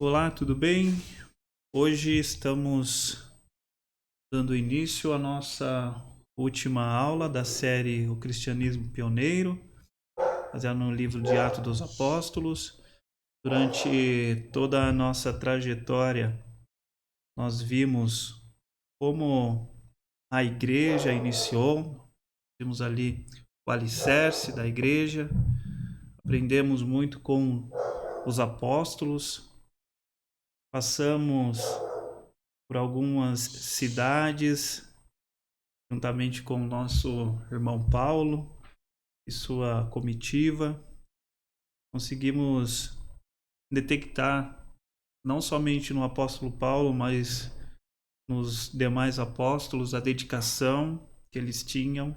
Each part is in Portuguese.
Olá, tudo bem? Hoje estamos dando início à nossa última aula da série O Cristianismo Pioneiro, baseado no livro de Atos dos Apóstolos. Durante toda a nossa trajetória, nós vimos como a igreja iniciou, vimos ali o alicerce da igreja, aprendemos muito com os apóstolos, passamos por algumas cidades, juntamente com o nosso irmão Paulo e sua comitiva. Conseguimos detectar, não somente no apóstolo Paulo, mas nos demais apóstolos, a dedicação que eles tinham,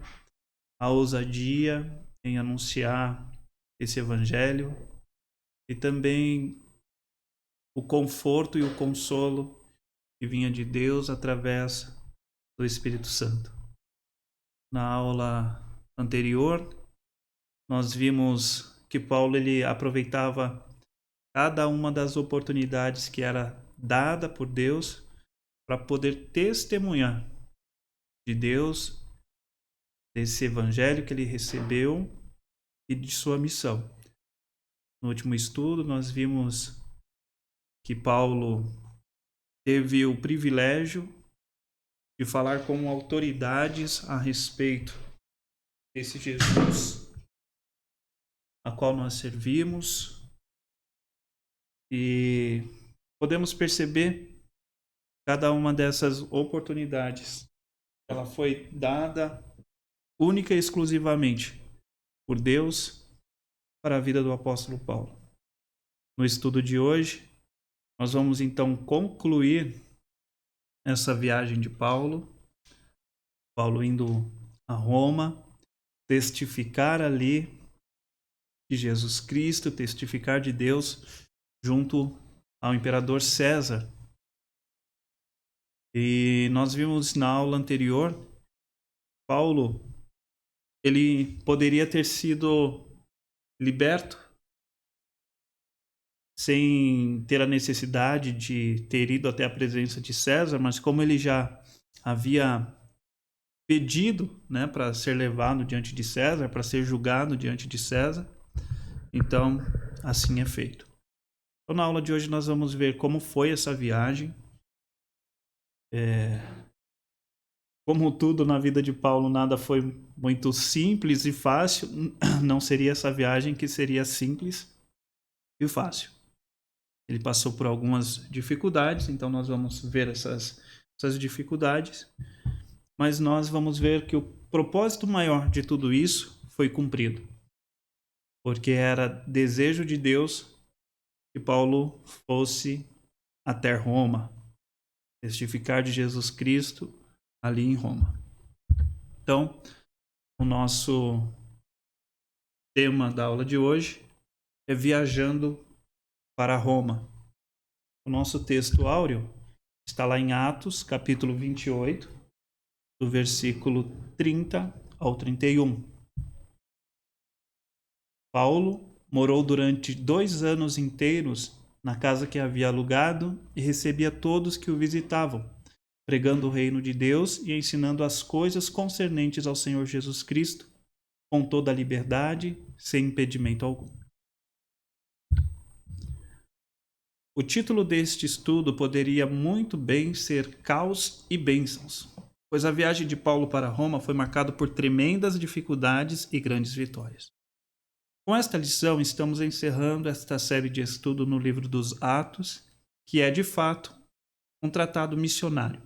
a ousadia em anunciar esse evangelho e também o conforto e o consolo que vinha de Deus através do Espírito Santo. Na aula anterior, nós vimos que Paulo ele aproveitava cada uma das oportunidades que era dada por Deus para poder testemunhar de Deus, desse evangelho que ele recebeu e de sua missão. No último estudo, nós vimos que Paulo teve o privilégio de falar com autoridades a respeito desse Jesus a qual nós servimos, e podemos perceber cada uma dessas oportunidades. Ela foi dada única e exclusivamente por Deus para a vida do apóstolo Paulo. No estudo de hoje, nós vamos então concluir essa viagem de Paulo indo a Roma, testificar ali de Jesus Cristo, testificar de Deus junto ao imperador César. E nós vimos na aula anterior, Paulo, ele poderia ter sido liberto sem ter a necessidade de ter ido até a presença de César, mas como ele já havia pedido, né, para ser levado diante de César, para ser julgado diante de César, então assim é feito. Então, na aula de hoje nós vamos ver como foi essa viagem. Como tudo na vida de Paulo, nada foi muito simples e fácil. Não seria essa viagem que seria simples e fácil. Ele passou por algumas dificuldades, então nós vamos ver essas dificuldades. Mas nós vamos ver que o propósito maior de tudo isso foi cumprido. Porque era desejo de Deus que Paulo fosse até Roma, testificar de Jesus Cristo ali em Roma. Então, o nosso tema da aula de hoje é viajando para Roma. O nosso texto áureo está lá em Atos, capítulo 28, do versículo 30 ao 31. Paulo morou durante 2 anos inteiros na casa que havia alugado e recebia todos que o visitavam, pregando o reino de Deus e ensinando as coisas concernentes ao Senhor Jesus Cristo, com toda a liberdade, sem impedimento algum. O título deste estudo poderia muito bem ser Caos e Bênçãos, pois a viagem de Paulo para Roma foi marcada por tremendas dificuldades e grandes vitórias. Com esta lição, estamos encerrando esta série de estudo no livro dos Atos, que é, de fato, um tratado missionário.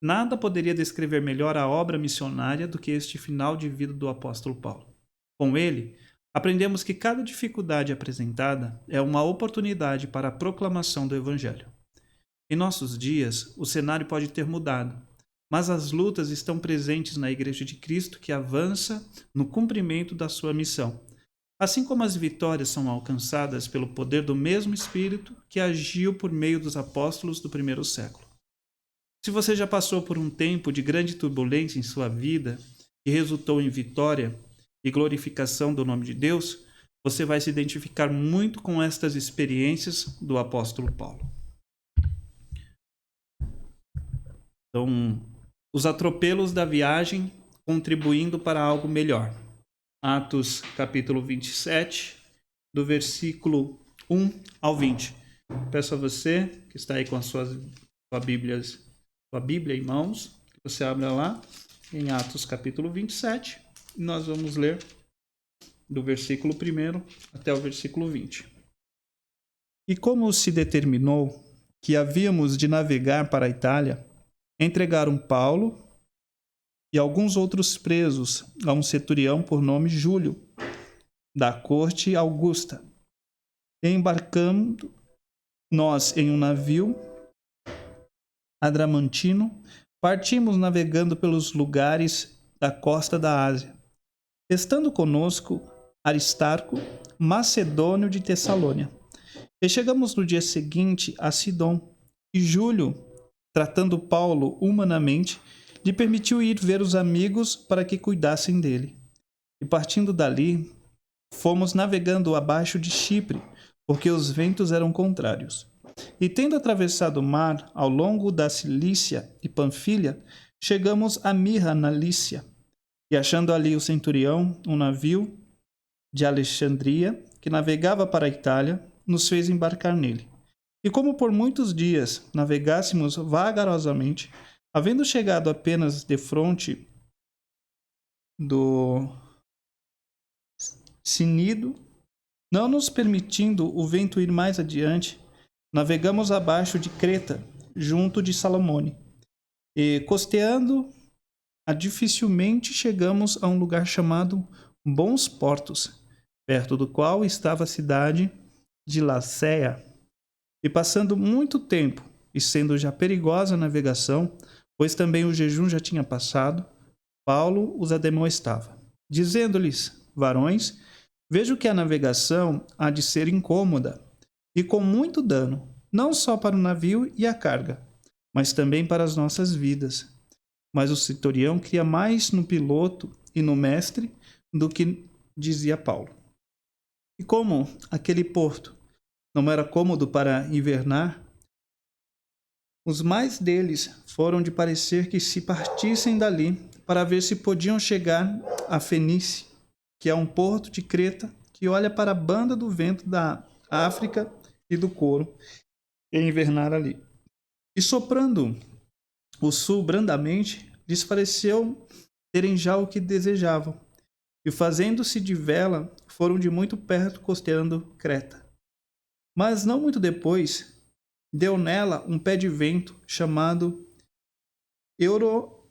Nada poderia descrever melhor a obra missionária do que este final de vida do apóstolo Paulo. Com ele, aprendemos que cada dificuldade apresentada é uma oportunidade para a proclamação do Evangelho. Em nossos dias, o cenário pode ter mudado, mas as lutas estão presentes na Igreja de Cristo que avança no cumprimento da sua missão, assim como as vitórias são alcançadas pelo poder do mesmo Espírito que agiu por meio dos apóstolos do primeiro século. Se você já passou por um tempo de grande turbulência em sua vida, que resultou em vitória e glorificação do nome de Deus, você vai se identificar muito com estas experiências do apóstolo Paulo. Então, os atropelos da viagem contribuindo para algo melhor. Atos capítulo 27, do versículo 1 ao 20. Peço a você que está aí com a sua Bíblia em mãos, que você abra lá em Atos capítulo 27, e nós vamos ler do versículo 1 até o versículo 20. E como se determinou que havíamos de navegar para a Itália, entregaram Paulo e alguns outros presos a um centurião por nome Júlio, da corte Augusta. E embarcando nós em um navio adramantino, partimos navegando pelos lugares da costa da Ásia, estando conosco Aristarco, macedônio de Tessalônia. E chegamos no dia seguinte a Sidom, e Júlio, tratando Paulo humanamente, lhe permitiu ir ver os amigos para que cuidassem dele. E partindo dali, fomos navegando abaixo de Chipre, porque os ventos eram contrários. E tendo atravessado o mar ao longo da Cilícia e Panfilha, chegamos a Mirra, na Lícia. E achando ali o centurião, um navio de Alexandria, que navegava para a Itália, nos fez embarcar nele. E como por muitos dias navegássemos vagarosamente, havendo chegado apenas defronte do Cnido, não nos permitindo o vento ir mais adiante, navegamos abaixo de Creta, junto de Salomone, e costeando dificilmente chegamos a um lugar chamado Bons Portos, perto do qual estava a cidade de Lacéia. E passando muito tempo, e sendo já perigosa a navegação, pois também o jejum já tinha passado, Paulo os ademoestava, dizendo-lhes: varões, vejo que a navegação há de ser incômoda, e com muito dano, não só para o navio e a carga, mas também para as nossas vidas. Mas o centurião cria mais no piloto e no mestre do que dizia Paulo. E como aquele porto não era cômodo para invernar, os mais deles foram de parecer que se partissem dali para ver se podiam chegar a Fenícia, que é um porto de Creta que olha para a banda do vento da África e do Coro, e invernar ali. E soprando o sul brandamente, lhes pareceu terem já o que desejavam, e fazendo-se de vela, foram de muito perto costeando Creta. Mas não muito depois, deu nela um pé de vento chamado Euroaquilão,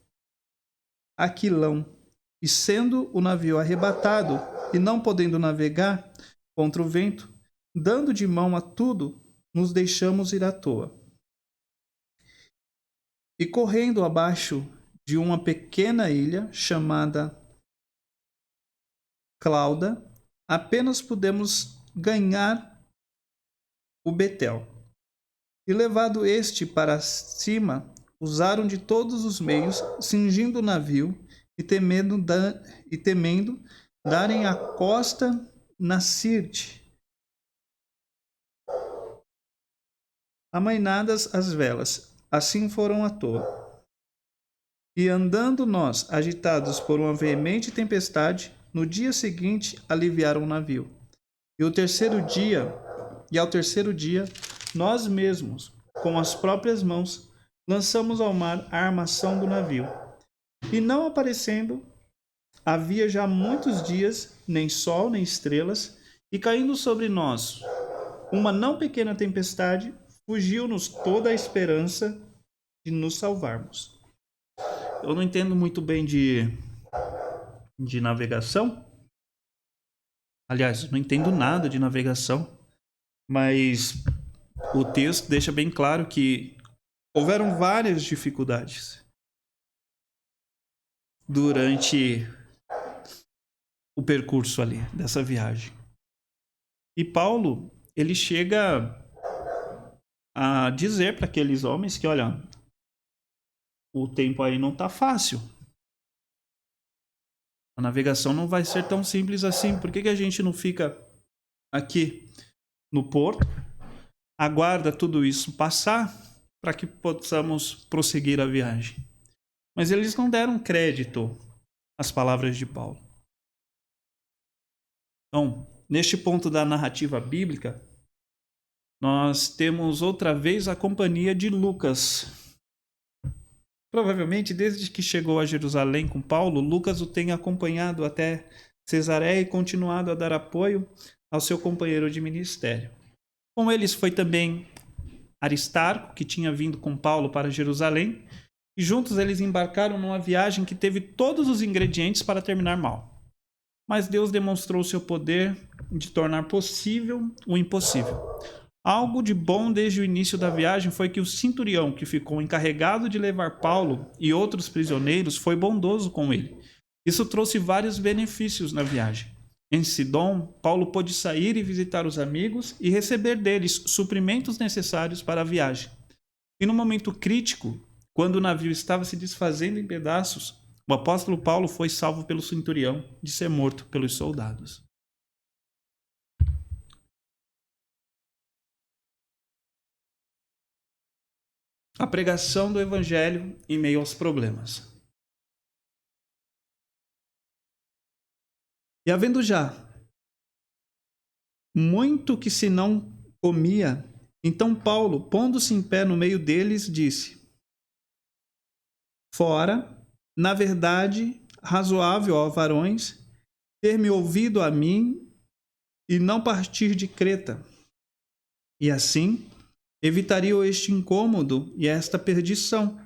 e sendo o navio arrebatado e não podendo navegar contra o vento, dando de mão a tudo, nos deixamos ir à toa. E correndo abaixo de uma pequena ilha chamada Clauda, apenas pudemos ganhar o Betel. E levado este para cima, usaram de todos os meios, cingindo o navio e temendo darem a costa na Sirte. Amainadas as velas, assim foram à toa. E andando nós, agitados por uma veemente tempestade, no dia seguinte aliviaram o navio. E ao terceiro dia, nós mesmos, com as próprias mãos, lançamos ao mar a armação do navio. E não aparecendo, havia já muitos dias, nem sol, nem estrelas, e caindo sobre nós uma não pequena tempestade, fugiu-nos toda a esperança de nos salvarmos. Eu não entendo muito bem de navegação. Aliás, não entendo nada de navegação, mas o texto deixa bem claro que houveram várias dificuldades durante o percurso ali dessa viagem. E Paulo, ele chega a dizer para aqueles homens que, olha, o tempo aí não tá fácil. A navegação não vai ser tão simples assim. Por que a gente não fica aqui no porto, aguarda tudo isso passar para que possamos prosseguir a viagem. Mas eles não deram crédito às palavras de Paulo. Então, neste ponto da narrativa bíblica, nós temos outra vez a companhia de Lucas. Provavelmente, desde que chegou a Jerusalém com Paulo, Lucas o tem acompanhado até Cesareia e continuado a dar apoio ao seu companheiro de ministério. Com eles foi também Aristarco, que tinha vindo com Paulo para Jerusalém, e juntos eles embarcaram numa viagem que teve todos os ingredientes para terminar mal. Mas Deus demonstrou seu poder de tornar possível o impossível. Algo de bom desde o início da viagem foi que o centurião que ficou encarregado de levar Paulo e outros prisioneiros foi bondoso com ele. Isso trouxe vários benefícios na viagem. Em Sidom, Paulo pôde sair e visitar os amigos e receber deles suprimentos necessários para a viagem. E no momento crítico, quando o navio estava se desfazendo em pedaços, o apóstolo Paulo foi salvo pelo centurião de ser morto pelos soldados. A pregação do evangelho em meio aos problemas. E havendo já muito que se não comia, então Paulo, pondo-se em pé no meio deles, disse: Fora, na verdade, razoável, ó varões, ter-me ouvido a mim e não partir de Creta. E assim evitaria este incômodo e esta perdição.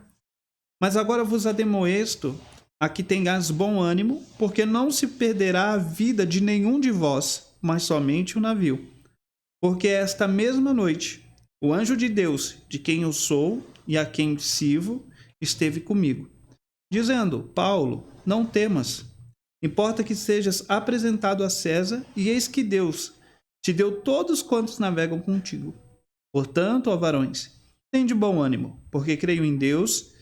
Mas agora vos ademoesto a que tenhais bom ânimo, porque não se perderá a vida de nenhum de vós, mas somente o navio. Porque esta mesma noite, o anjo de Deus, de quem eu sou e a quem sirvo, esteve comigo, dizendo: Paulo, não temas, importa que sejas apresentado a César, e eis que Deus te deu todos quantos navegam contigo. Portanto, ó varões, tende bom ânimo, porque creio em Deus,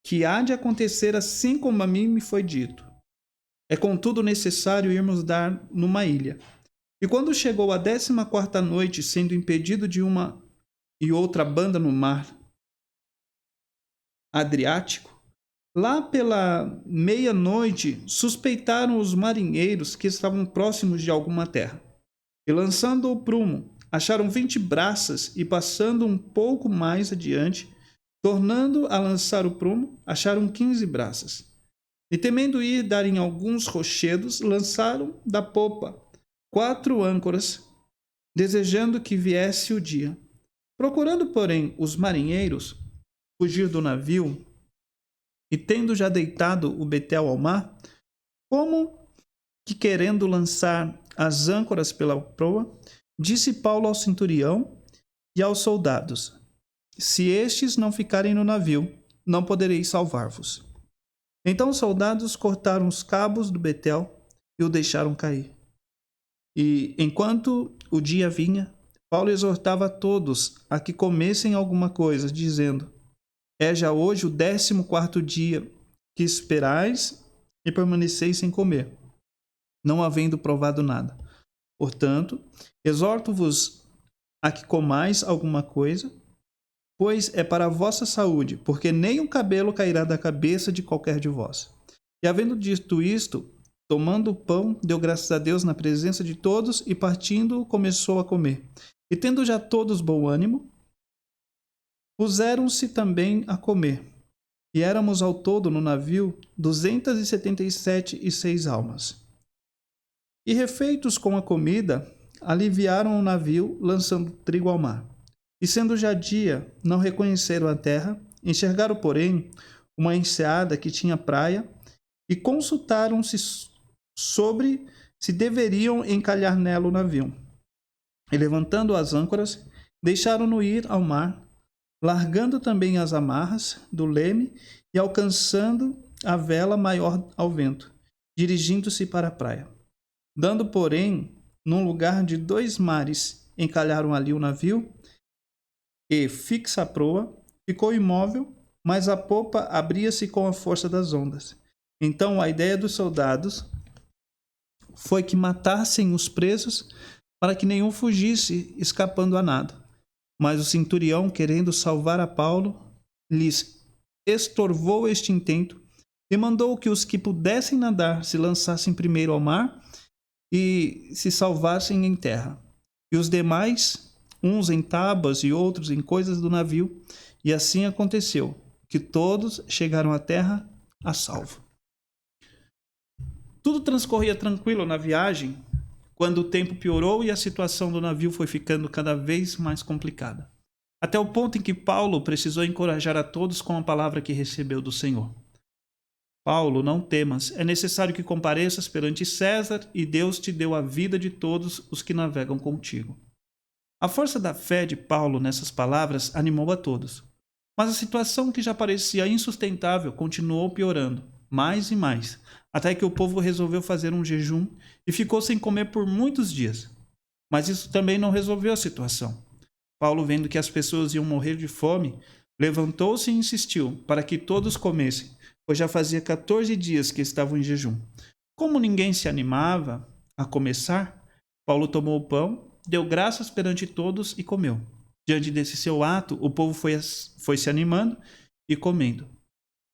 que há de acontecer assim como a mim me foi dito. É contudo necessário irmos dar numa ilha. E quando chegou a 14ª noite, sendo impedido de uma e outra banda no mar Adriático, lá pela meia-noite suspeitaram os marinheiros que estavam próximos de alguma terra. E lançando o prumo, acharam 20 braças, e passando um pouco mais adiante, tornando a lançar o prumo, acharam 15 braças. E temendo ir dar em alguns rochedos, lançaram da popa 4 âncoras, desejando que viesse o dia. Procurando, porém, os marinheiros fugir do navio, e tendo já deitado o betel ao mar, como que querendo lançar as âncoras pela proa, disse Paulo ao centurião e aos soldados: Se estes não ficarem no navio, não poderei salvar-vos. Então os soldados cortaram os cabos do betel e o deixaram cair. E, enquanto o dia vinha, Paulo exortava a todos a que comessem alguma coisa, dizendo: É já hoje o 14º dia que esperais e permaneceis sem comer, não havendo provado nada. Portanto, exorto-vos a que comais alguma coisa, pois é para a vossa saúde, porque nem um cabelo cairá da cabeça de qualquer de vós. E havendo dito isto, tomando o pão, deu graças a Deus na presença de todos, e partindo, começou a comer. E tendo já todos bom ânimo, puseram-se também a comer. E éramos ao todo no navio 277 almas. E refeitos com a comida, aliviaram o navio, lançando trigo ao mar. E sendo já dia, não reconheceram a terra, enxergaram, porém, uma enseada que tinha praia, e consultaram-se sobre se deveriam encalhar nela o navio. E levantando as âncoras, deixaram-no ir ao mar, largando também as amarras do leme e alcançando a vela maior ao vento, dirigindo-se para a praia. Dando, porém, num lugar de 2 mares, encalharam ali o navio, e, fixa a proa, ficou imóvel, mas a popa abria-se com a força das ondas. Então a ideia dos soldados foi que matassem os presos para que nenhum fugisse escapando a nado. Mas o centurião, querendo salvar a Paulo, lhes estorvou este intento e mandou que os que pudessem nadar se lançassem primeiro ao mar e se salvassem em terra, e os demais, uns em tábuas e outros em coisas do navio. E assim aconteceu, que todos chegaram à terra a salvo. Tudo transcorria tranquilo na viagem, quando o tempo piorou e a situação do navio foi ficando cada vez mais complicada, até o ponto em que Paulo precisou encorajar a todos com a palavra que recebeu do Senhor. Paulo, não temas, é necessário que compareças perante César, e Deus te deu a vida de todos os que navegam contigo. A força da fé de Paulo nessas palavras animou a todos, mas a situação que já parecia insustentável continuou piorando, mais e mais, até que o povo resolveu fazer um jejum e ficou sem comer por muitos dias. Mas isso também não resolveu a situação. Paulo, vendo que as pessoas iam morrer de fome, levantou-se e insistiu para que todos comessem, pois já fazia 14 dias que estavam em jejum. Como ninguém se animava a começar, Paulo tomou o pão, deu graças perante todos e comeu. Diante desse seu ato, o povo foi se animando e comendo.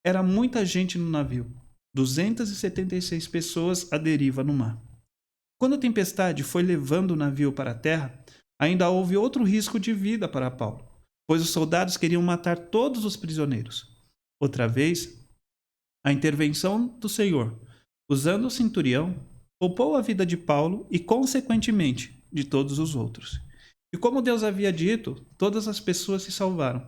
Era muita gente no navio, 276 pessoas à deriva no mar. Quando a tempestade foi levando o navio para a terra, ainda houve outro risco de vida para Paulo, pois os soldados queriam matar todos os prisioneiros. Outra vez, a intervenção do Senhor, usando o centurião, poupou a vida de Paulo e, consequentemente, de todos os outros. E como Deus havia dito, todas as pessoas se salvaram,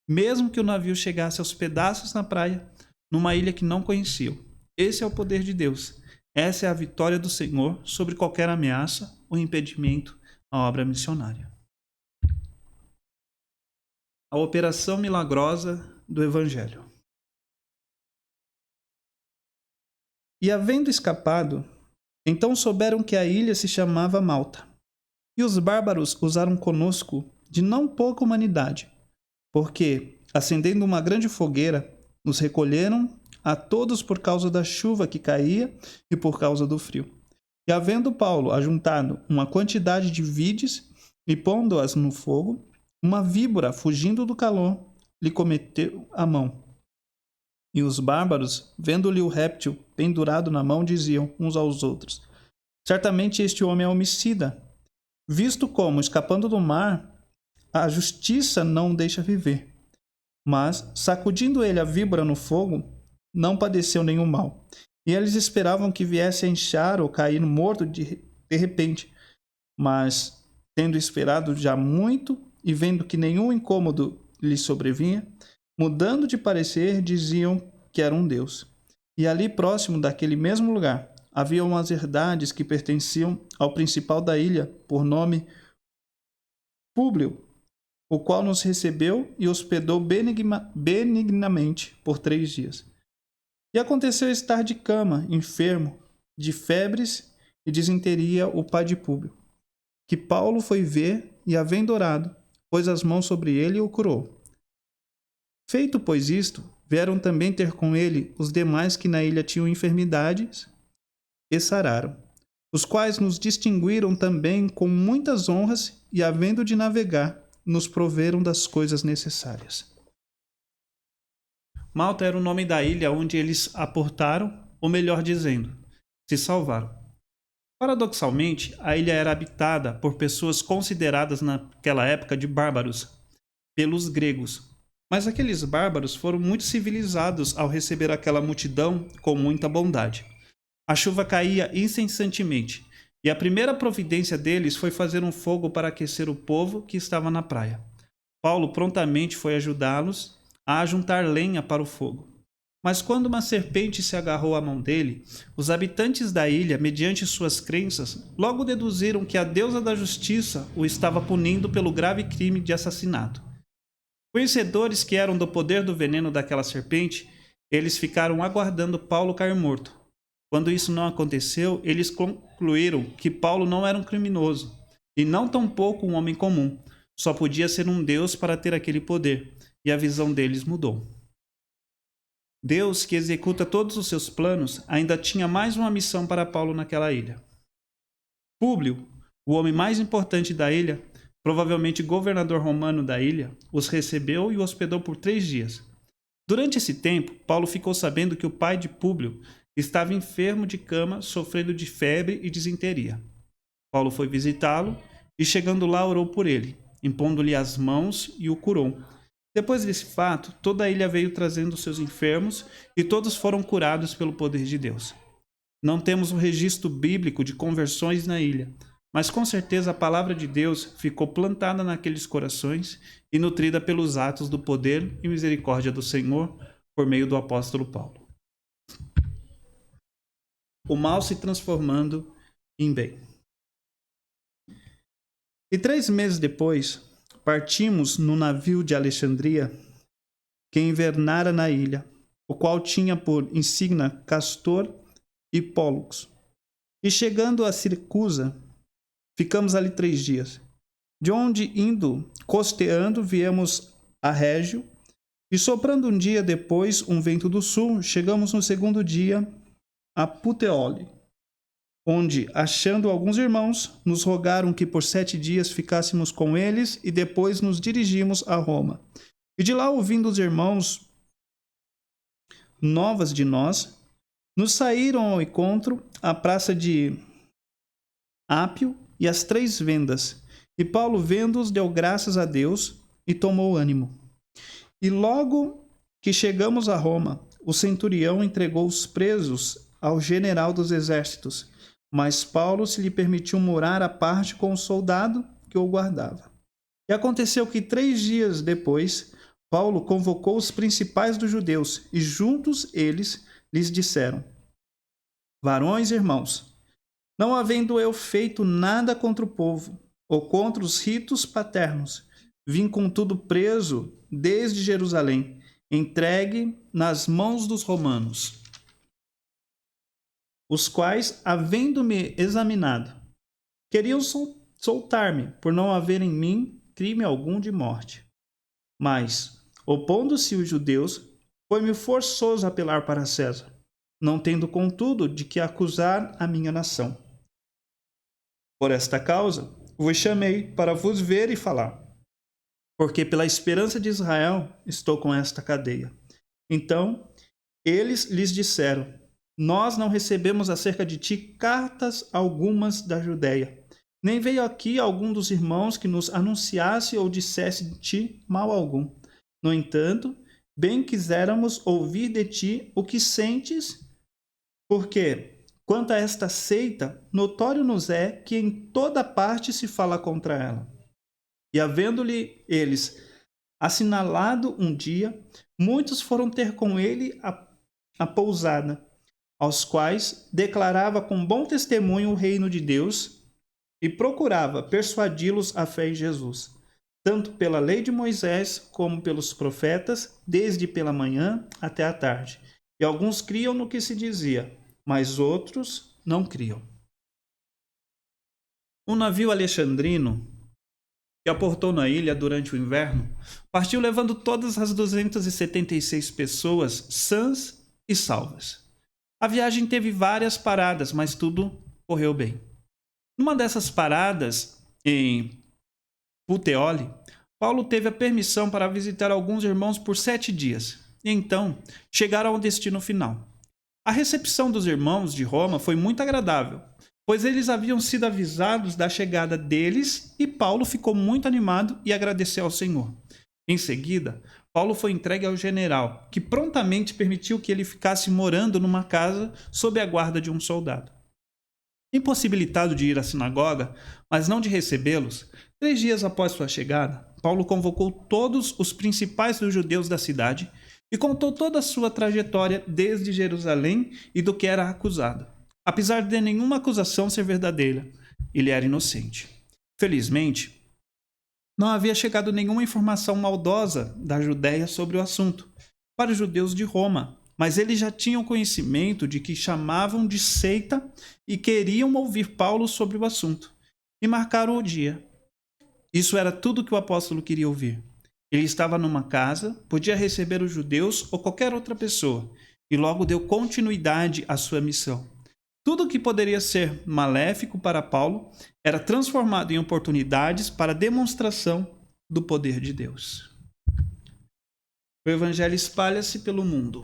mesmo que o navio chegasse aos pedaços na praia, numa ilha que não conheciam. Esse é o poder de Deus. Essa é a vitória do Senhor sobre qualquer ameaça ou impedimento à obra missionária. A operação milagrosa do Evangelho. E havendo escapado, então souberam que a ilha se chamava Malta. E os bárbaros usaram conosco de não pouca humanidade, porque, acendendo uma grande fogueira, nos recolheram a todos por causa da chuva que caía e por causa do frio. E havendo Paulo ajuntado uma quantidade de vides e pondo-as no fogo, uma víbora, fugindo do calor, lhe cometeu a mão. E os bárbaros, vendo-lhe o réptil pendurado na mão, diziam uns aos outros: certamente este homem é homicida, visto como, escapando do mar, a justiça não o deixa viver. Mas, sacudindo ele a víbora no fogo, não padeceu nenhum mal. E eles esperavam que viesse a inchar ou cair morto de repente. Mas, tendo esperado já muito e vendo que nenhum incômodo lhe sobrevinha, mudando de parecer, diziam que era um deus. E ali próximo daquele mesmo lugar havia umas herdades que pertenciam ao principal da ilha, por nome Públio, o qual nos recebeu e hospedou benignamente por 3 dias. E aconteceu estar de cama, enfermo, de febres e disenteria o pai de Públio, que Paulo foi ver e, havendo orado, pôs as mãos sobre ele e o curou. Feito, pois, isto, vieram também ter com ele os demais que na ilha tinham enfermidades e sararam, os quais nos distinguiram também com muitas honras e, havendo de navegar, nos proveram das coisas necessárias. Malta era o nome da ilha onde eles aportaram, ou melhor dizendo, se salvaram. Paradoxalmente, a ilha era habitada por pessoas consideradas naquela época de bárbaros, pelos gregos. Mas aqueles bárbaros foram muito civilizados ao receber aquela multidão com muita bondade. A chuva caía incessantemente, e a primeira providência deles foi fazer um fogo para aquecer o povo que estava na praia. Paulo prontamente foi ajudá-los a juntar lenha para o fogo. Mas quando uma serpente se agarrou à mão dele, os habitantes da ilha, mediante suas crenças, logo deduziram que a deusa da justiça o estava punindo pelo grave crime de assassinato. Conhecedores que eram do poder do veneno daquela serpente, eles ficaram aguardando Paulo cair morto. Quando isso não aconteceu, eles concluíram que Paulo não era um criminoso, e não tampouco um homem comum. Só podia ser um Deus para ter aquele poder, e a visão deles mudou. Deus, que executa todos os seus planos, ainda tinha mais uma missão para Paulo naquela ilha. Públio, o homem mais importante da ilha, provavelmente governador romano da ilha, os recebeu e hospedou por 3 dias. Durante esse tempo, Paulo ficou sabendo que o pai de Públio estava enfermo de cama, sofrendo de febre e disenteria. Paulo foi visitá-lo e, chegando lá, orou por ele, impondo-lhe as mãos e o curou. Depois desse fato, toda a ilha veio trazendo seus enfermos e todos foram curados pelo poder de Deus. Não temos um registro bíblico de conversões na ilha, mas com certeza a palavra de Deus ficou plantada naqueles corações e nutrida pelos atos do poder e misericórdia do Senhor por meio do apóstolo Paulo. O mal se transformando em bem. E 3 meses depois, partimos no navio de Alexandria, que invernara na ilha, o qual tinha por insígnia Castor e Pólux. E chegando a Siracusa, ficamos ali 3 dias. De onde, indo, costeando, viemos a Régio, e soprando um dia depois um vento do sul, chegamos no segundo dia a Puteoli, onde, achando alguns irmãos, nos rogaram que por 7 dias ficássemos com eles e depois nos dirigimos a Roma. E de lá, ouvindo os irmãos novas de nós, nos saíram ao encontro à praça de Ápio e as 3 vendas. E Paulo, vendo-os, deu graças a Deus e tomou ânimo. E logo que chegamos a Roma, o centurião entregou os presos ao general dos exércitos, mas Paulo se lhe permitiu morar à parte com o soldado que o guardava. E aconteceu que 3 dias depois, Paulo convocou os principais dos judeus, e juntos eles lhes disseram: varões e irmãos, não havendo eu feito nada contra o povo, ou contra os ritos paternos, vim contudo preso desde Jerusalém, entregue nas mãos dos romanos, os quais, havendo-me examinado, queriam soltar-me, por não haver em mim crime algum de morte. Mas, opondo-se os judeus, foi-me forçoso apelar para César, não tendo, contudo, de que acusar a minha nação. Por esta causa, vos chamei para vos ver e falar, porque pela esperança de Israel estou com esta cadeia. Então, eles lhes disseram: nós não recebemos acerca de ti cartas algumas da Judéia, nem veio aqui algum dos irmãos que nos anunciasse ou dissesse de ti mal algum. No entanto, bem quiséramos ouvir de ti o que sentes, porque, quanto a esta seita, notório nos é que em toda parte se fala contra ela. E havendo-lhe eles assinalado um dia, muitos foram ter com ele a pousada, aos quais declarava com bom testemunho o reino de Deus e procurava persuadi-los à fé em Jesus, tanto pela lei de Moisés como pelos profetas, desde pela manhã até a tarde. E alguns criam no que se dizia, mas outros não criam. Um navio alexandrino que aportou na ilha durante o inverno, partiu levando todas as 276 pessoas sãs e salvas. A viagem teve várias paradas, mas tudo correu bem. Numa dessas paradas, em Puteoli, Paulo teve a permissão para visitar alguns irmãos por 7 dias, e então chegaram ao destino final. A recepção dos irmãos de Roma foi muito agradável, pois eles haviam sido avisados da chegada deles e Paulo ficou muito animado e agradeceu ao Senhor. Em seguida, Paulo foi entregue ao general, que prontamente permitiu que ele ficasse morando numa casa sob a guarda de um soldado. Impossibilitado de ir à sinagoga, mas não de recebê-los, 3 dias após sua chegada, Paulo convocou todos os principais dos judeus da cidade e contou toda a sua trajetória desde Jerusalém e do que era acusado. Apesar de nenhuma acusação ser verdadeira, ele era inocente. Felizmente, não havia chegado nenhuma informação maldosa da Judéia sobre o assunto para os judeus de Roma, mas eles já tinham conhecimento de que chamavam de seita e queriam ouvir Paulo sobre o assunto, e marcaram o dia. Isso era tudo que o apóstolo queria ouvir. Ele estava numa casa, podia receber os judeus ou qualquer outra pessoa, e logo deu continuidade à sua missão. Tudo que poderia ser maléfico para Paulo era transformado em oportunidades para a demonstração do poder de Deus. O evangelho espalha-se pelo mundo.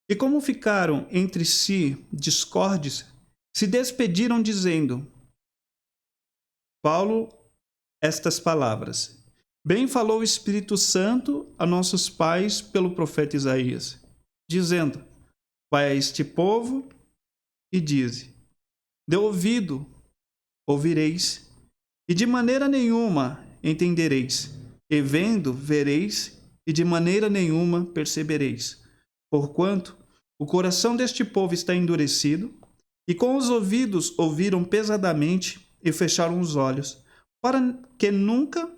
E como ficaram entre si discordes, se despediram dizendo: Paulo, estas palavras: Bem falou o Espírito Santo a nossos pais pelo profeta Isaías, dizendo: Vai a este povo e dize: De ouvido ouvireis, e de maneira nenhuma entendereis, e vendo vereis, e de maneira nenhuma percebereis. Porquanto o coração deste povo está endurecido, e com os ouvidos ouviram pesadamente e fecharam os olhos, para que nunca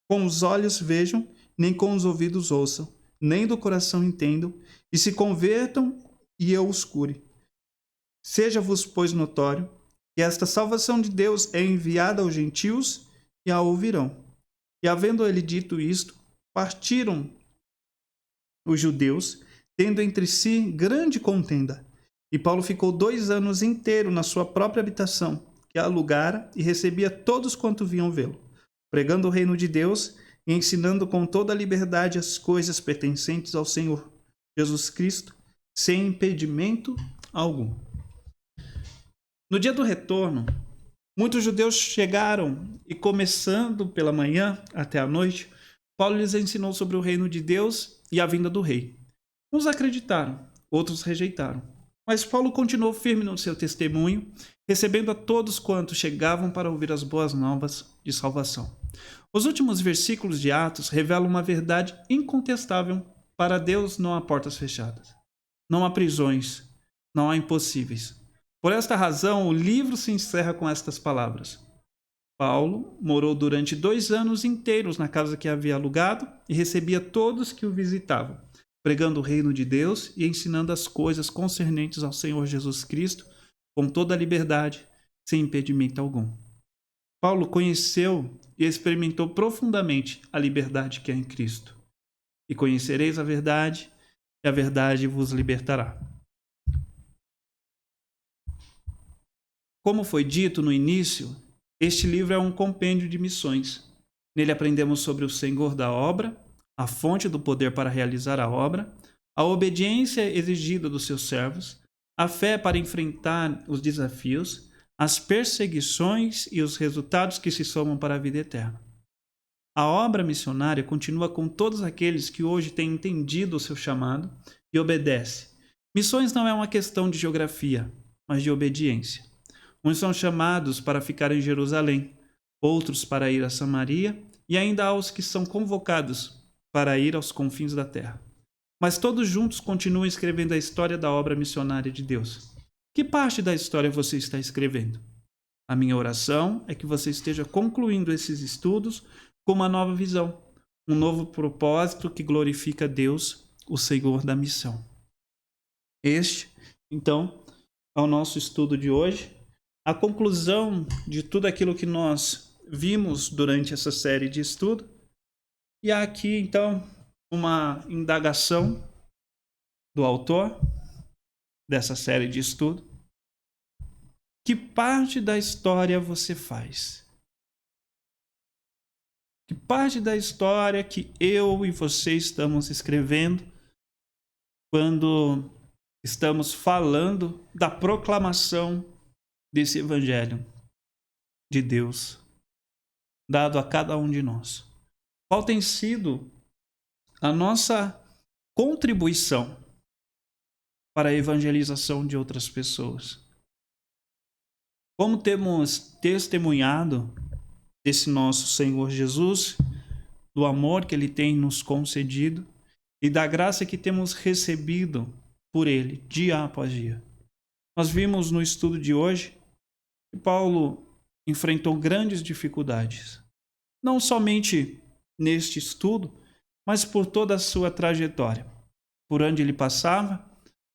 com os olhos vejam, nem com os ouvidos ouçam, nem do coração entendam, e se convertam e eu os cure. Seja-vos, pois, notório que esta salvação de Deus é enviada aos gentios e a ouvirão. E havendo ele dito isto, partiram os judeus, tendo entre si grande contenda. E Paulo ficou 2 anos inteiros na sua própria habitação, que alugara, e recebia todos quanto vinham vê-lo, pregando o reino de Deus e ensinando com toda a liberdade as coisas pertencentes ao Senhor Jesus Cristo, sem impedimento algum. No dia do retorno, muitos judeus chegaram e, começando pela manhã até a noite, Paulo lhes ensinou sobre o reino de Deus e a vinda do rei. Uns acreditaram, outros rejeitaram. Mas Paulo continuou firme no seu testemunho, recebendo a todos quantos chegavam para ouvir as boas novas de salvação. Os últimos versículos de Atos revelam uma verdade incontestável: para Deus não há portas fechadas, não há prisões, não há impossíveis. Por esta razão, o livro se encerra com estas palavras: Paulo morou durante 2 anos inteiros na casa que havia alugado e recebia todos que o visitavam, pregando o reino de Deus e ensinando as coisas concernentes ao Senhor Jesus Cristo, com toda a liberdade, sem impedimento algum. Paulo conheceu e experimentou profundamente a liberdade que há em Cristo. E conhecereis a verdade, e a verdade vos libertará. Como foi dito no início, este livro é um compêndio de missões. Nele aprendemos sobre o Senhor da obra, a fonte do poder para realizar a obra, a obediência exigida dos seus servos, a fé para enfrentar os desafios, as perseguições e os resultados que se somam para a vida eterna. A obra missionária continua com todos aqueles que hoje têm entendido o seu chamado e obedecem. Missões não é uma questão de geografia, mas de obediência. Uns são chamados para ficar em Jerusalém, outros para ir a Samaria, e ainda há os que são convocados para ir aos confins da terra. Mas todos juntos continuam escrevendo a história da obra missionária de Deus. Que parte da história você está escrevendo? A minha oração é que você esteja concluindo esses estudos com uma nova visão, um novo propósito que glorifica Deus, o Senhor da missão. Este, então, é o nosso estudo de hoje. A conclusão de tudo aquilo que nós vimos durante essa série de estudo. E há aqui, então, uma indagação do autor dessa série de estudo. Que parte da história você faz? Que parte da história que eu e você estamos escrevendo quando estamos falando da proclamação desse evangelho de Deus dado a cada um de nós? Qual tem sido a nossa contribuição para a evangelização de outras pessoas? Como temos testemunhado desse nosso Senhor Jesus, do amor que Ele tem nos concedido e da graça que temos recebido por Ele, dia após dia? Nós vimos no estudo de hoje que Paulo enfrentou grandes dificuldades, não somente neste estudo, mas por toda a sua trajetória, por onde ele passava,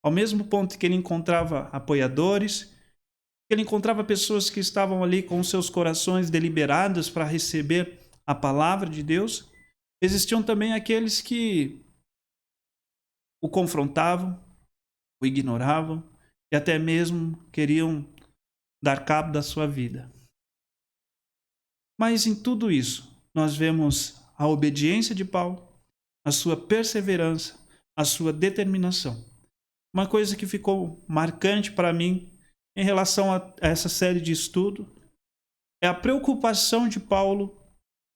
ao mesmo ponto que ele encontrava apoiadores, que ele encontrava pessoas que estavam ali com seus corações deliberados para receber a palavra de Deus, existiam também aqueles que o confrontavam, o ignoravam e até mesmo queriam dar cabo da sua vida. Mas em tudo isso, nós vemos a obediência de Paulo, a sua perseverança, a sua determinação. Uma coisa que ficou marcante para mim em relação a essa série de estudo é a preocupação de Paulo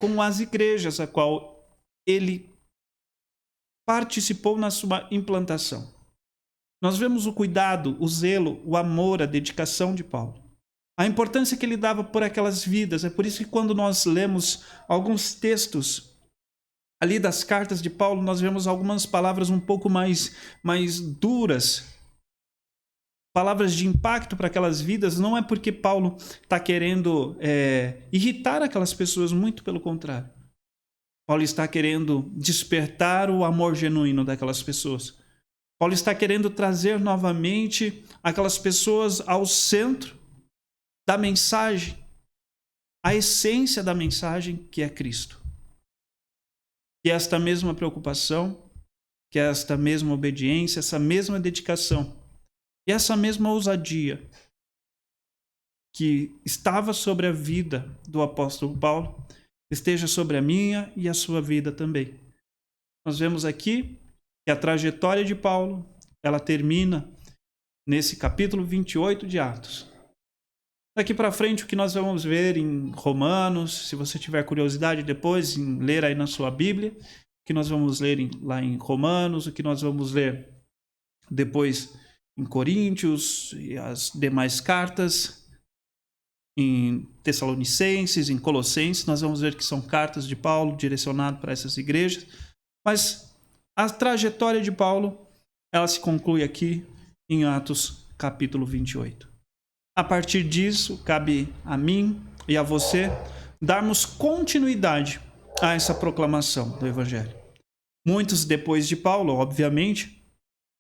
com as igrejas a qual ele participou na sua implantação. Nós vemos o cuidado, o zelo, o amor, a dedicação de Paulo. A importância que ele dava por aquelas vidas. É por isso que quando nós lemos alguns textos ali das cartas de Paulo, nós vemos algumas palavras um pouco mais duras. Palavras de impacto para aquelas vidas. Não é porque Paulo está querendo irritar aquelas pessoas, muito pelo contrário. Paulo está querendo despertar o amor genuíno daquelas pessoas. Paulo está querendo trazer novamente aquelas pessoas ao centro da mensagem, a essência da mensagem, que é Cristo. Que esta mesma preocupação, que esta mesma obediência, essa mesma dedicação e essa mesma ousadia que estava sobre a vida do apóstolo Paulo esteja sobre a minha e a sua vida também. Nós vemos aqui que a trajetória de Paulo, ela termina nesse capítulo 28 de Atos. Daqui para frente, o que nós vamos ver em Romanos, se você tiver curiosidade depois em ler aí na sua Bíblia, o que nós vamos ler lá em Romanos, o que nós vamos ler depois em Coríntios e as demais cartas, em Tessalonicenses, em Colossenses, nós vamos ver que são cartas de Paulo direcionadas para essas igrejas. Mas a trajetória de Paulo, ela se conclui aqui em Atos capítulo 28. A partir disso, cabe a mim e a você darmos continuidade a essa proclamação do Evangelho. Muitos, depois de Paulo, obviamente,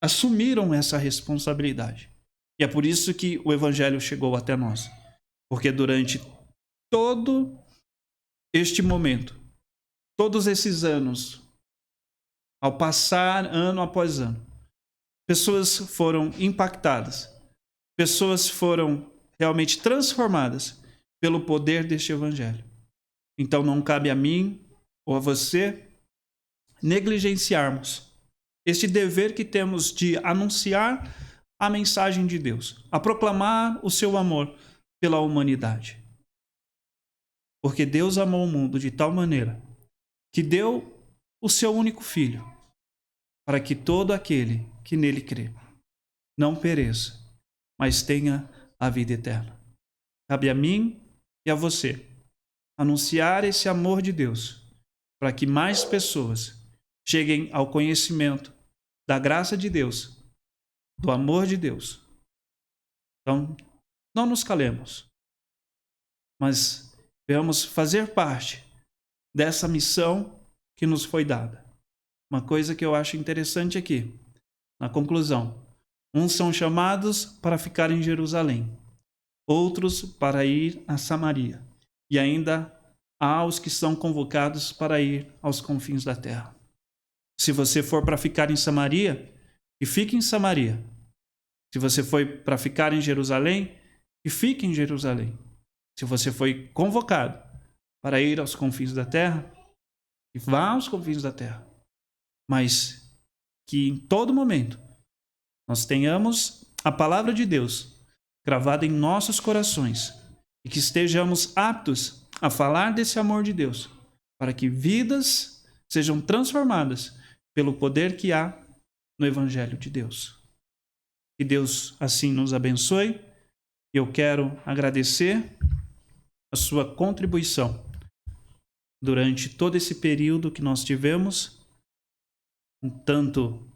assumiram essa responsabilidade. E é por isso que o Evangelho chegou até nós. Porque durante todo este momento, todos esses anos, ao passar ano após ano, pessoas foram impactadas. Pessoas foram realmente transformadas pelo poder deste Evangelho. Então não cabe a mim ou a você negligenciarmos este dever que temos de anunciar a mensagem de Deus, a proclamar o seu amor pela humanidade. Porque Deus amou o mundo de tal maneira que deu o seu único Filho, para que todo aquele que nele crê não pereça, mas tenha a vida eterna. Cabe a mim e a você anunciar esse amor de Deus para que mais pessoas cheguem ao conhecimento da graça de Deus, do amor de Deus. Então, não nos calemos, mas venhamos fazer parte dessa missão que nos foi dada. Uma coisa que eu acho interessante aqui, na conclusão: uns são chamados para ficar em Jerusalém, outros para ir a Samaria, e ainda há os que são convocados para ir aos confins da terra. Se você for para ficar em Samaria, que fique em Samaria. Se você foi para ficar em Jerusalém, que fique em Jerusalém. Se você foi convocado para ir aos confins da terra, que vá aos confins da terra. Mas que em todo momento nós tenhamos a palavra de Deus gravada em nossos corações e que estejamos aptos a falar desse amor de Deus, para que vidas sejam transformadas pelo poder que há no Evangelho de Deus. Que Deus assim nos abençoe. Eu quero agradecer a sua contribuição durante todo esse período que nós tivemos, tanto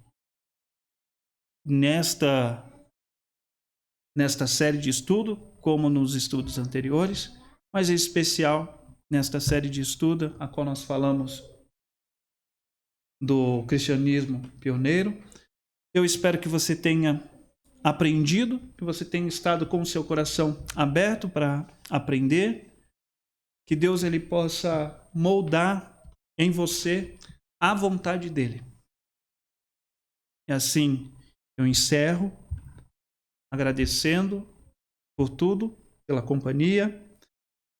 nesta série de estudo, como nos estudos anteriores, mas em especial nesta série de estudo, a qual nós falamos do cristianismo pioneiro. Eu espero que você tenha aprendido, que você tenha estado com o seu coração aberto para aprender, que Deus ele possa moldar em você a vontade dele. E assim eu encerro, agradecendo por tudo, pela companhia.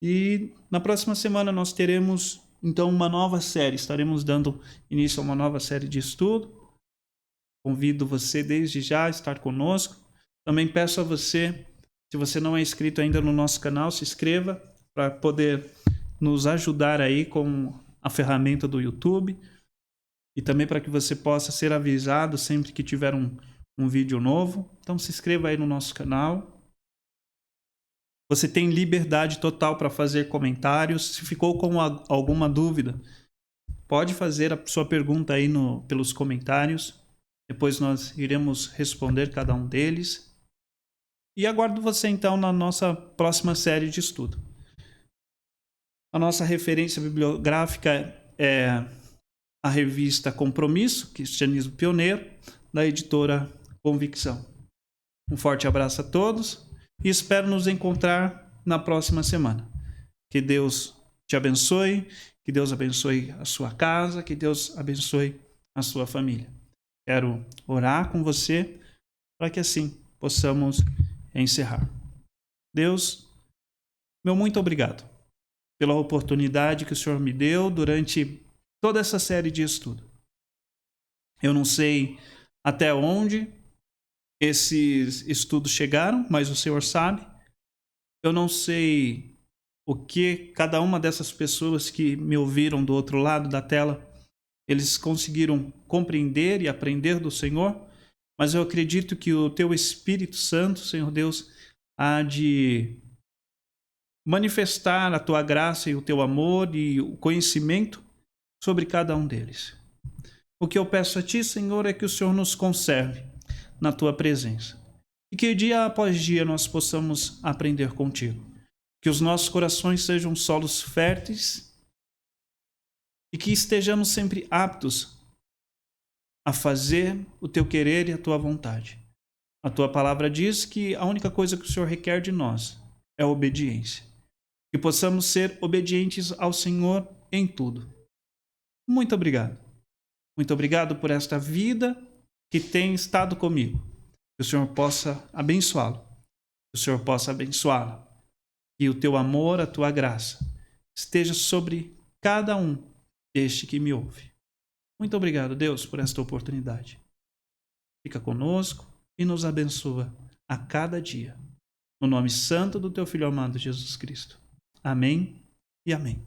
E na próxima semana nós teremos então uma nova série. Estaremos dando início a uma nova série de estudo. Convido você desde já a estar conosco. Também peço a você, se você não é inscrito ainda no nosso canal, se inscreva para poder nos ajudar aí com a ferramenta do YouTube e também para que você possa ser avisado sempre que tiver um vídeo novo. Então se inscreva aí no nosso canal. Você tem liberdade total para fazer comentários. Se ficou com alguma dúvida, pode fazer a sua pergunta aí pelos comentários. Depois nós iremos responder cada um deles. E aguardo você então na nossa próxima série de estudo. A nossa referência bibliográfica é a revista Compromisso, Cristianismo Pioneiro, da editora Convicção. Um forte abraço a todos e espero nos encontrar na próxima semana. Que Deus te abençoe, que Deus abençoe a sua casa, que Deus abençoe a sua família. Quero orar com você para que assim possamos encerrar. Deus, meu muito obrigado pela oportunidade que o Senhor me deu durante toda essa série de estudo. Eu não sei até onde esses estudos chegaram, mas o Senhor sabe. Eu não sei o que cada uma dessas pessoas que me ouviram do outro lado da tela, eles conseguiram compreender e aprender do Senhor, mas eu acredito que o Teu Espírito Santo, Senhor Deus, há de manifestar a Tua graça e o Teu amor e o conhecimento sobre cada um deles. O que eu peço a Ti, Senhor, é que o Senhor nos conserve na Tua presença e que dia após dia nós possamos aprender contigo. Que os nossos corações sejam solos férteis e que estejamos sempre aptos a fazer o Teu querer e a Tua vontade. A Tua palavra diz que a única coisa que o Senhor requer de nós é a obediência. Que possamos ser obedientes ao Senhor em tudo. Muito obrigado. Muito obrigado por esta vida que tem estado comigo. Que o Senhor possa abençoá-lo. Que o Senhor possa abençoá-la. Que o Teu amor, a Tua graça esteja sobre cada um deste que me ouve. Muito obrigado, Deus, por esta oportunidade. Fica conosco e nos abençoa a cada dia. No nome santo do Teu Filho amado Jesus Cristo. Amém e amém.